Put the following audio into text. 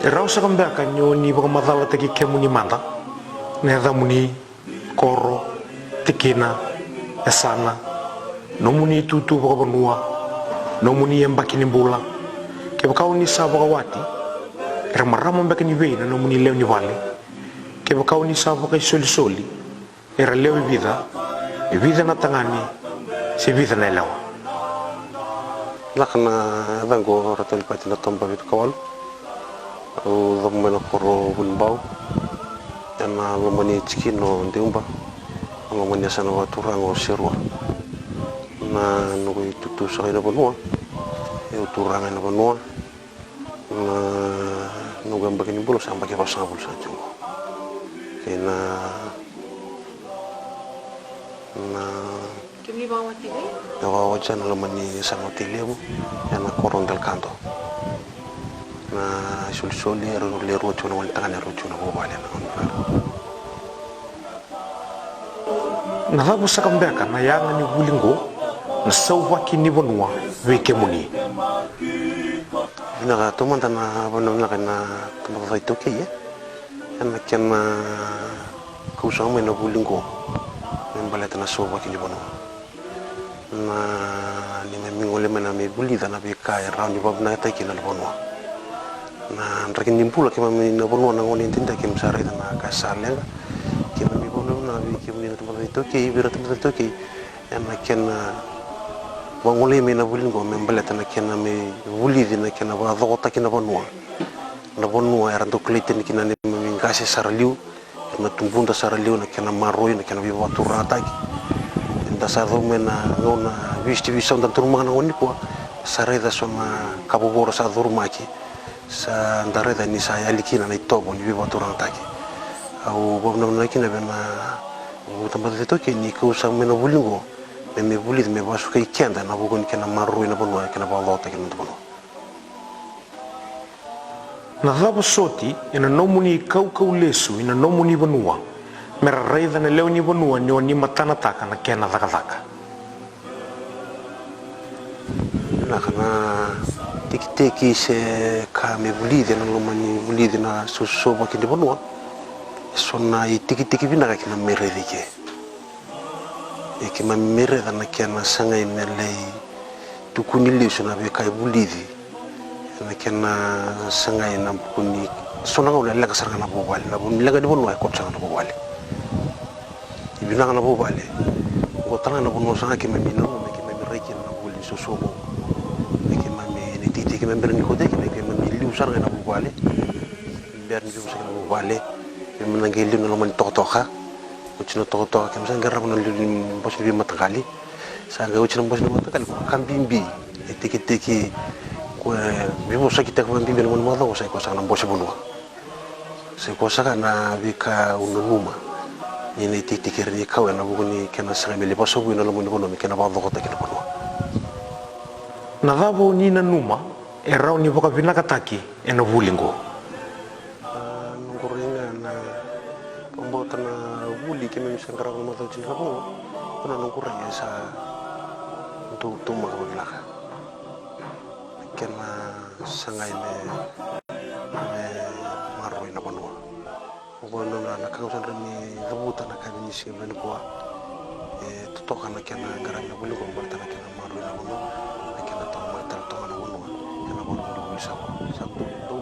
Rausa kambeka nyoni baka madala teki kemuni manda neda muni koro tikina esana no muni tutu baka banua no muni embaki ni bula ke baka uni sa baka wati marama mbeka ni veina no muni leo ni vale ke baka uni sa baka soli era leo vida na tangani se vida na leo lakana dango ratel pati na tomba vit kawal o dhamma koro bunbau yana lomani chikino ndiumba lomani sana watu rango serwa na nugo tutu sa ina bonua e uturanga na bonua na nugo mbakini bulu sa mbaki basa bulu sa jungo kena na kini bawa tili bawa jana lomani sama tilimu yana koron del canto na soli le rocho na wal tangane rocho na bobale na rabu sakambeka na yanga ni wulingo na sauwa kini bonua weke muni na tomanda na bonona na tomanda toke ye ana kena kusama na wulingo membaleta na sauwa kini bonua na ni mingole mena me bulida na beka ya raundi babna take na bonua na rakin nimpula kema na bonua na ngoni tinta kem sare na kasalenga kema mi bonua na bi kema ni tomanda toke ibira tomanda toke ana kena wangole me na bulingo membaleta na kena me bulidi na kena ba dogota kena bonua era to klete ni kena ni ngase saraliu na tumbunda saraliu na kena maroi na kena bi waturata inda sa do mena ngona visti visonda turmana ngoni po sareda soma kaboboro sa durmaki sa ndareda ni sa yalikina na itobo ni bi waturata ki au bomna na kina bena utamba de toke ni ko sa mena bulingo me bulid me basu kai kenda na bugon kena maroi na bonua kena ba lota kena bonua na rabu soti ina nomuni kau lesu ina nomuni bonua mera raida na leo ni bonua ni matana taka na kena dhaka na kana tiki se ka me bulide na lomani bulide na so ba kini bonua sonna i tiki bina ka kina meredike e ke ma mereda na kena sanga inele tukuni lesu na be kai bulidi na kena sanga ina kuni sonna ngole laga sarga na bobale na bun laga di bonua ko tsanga na bobale ibina na bobale ko tanga na bonua sanga ke me mino me ke me reki na boli so mo ke me ni titi ke me berni ko de ke me liu sarga na bobale berni liu sarga na bobale ke me na ngeli na man toka uchino toka ke me sanga rabona liu bos bi matakali sanga uchino bos bi matakali ko kambimbi tiki ko bibo sakita ko bimbi mo mo do sai ko sanga bos bonua sai ko sanga na bika unuma ni titi kerni kawe na buguni kena sanga mele baso bu na lo mo no kena ba do ko ta kena bonua na vavo ni na numa e rau ni boka vinaka taki e na wulingo nguringa na pembota na wuli ke me sangara ko mo to tin hapo kuna nguringa sa untuk tuma ko bilaka kena sangai me maroi na bonua bono na kausan ni rebuta na kabini si ben ko totoka na kena ngara na bulu ko barta na kena maroi na bonua na kena to ma tal to na bonua kena bonua do sa do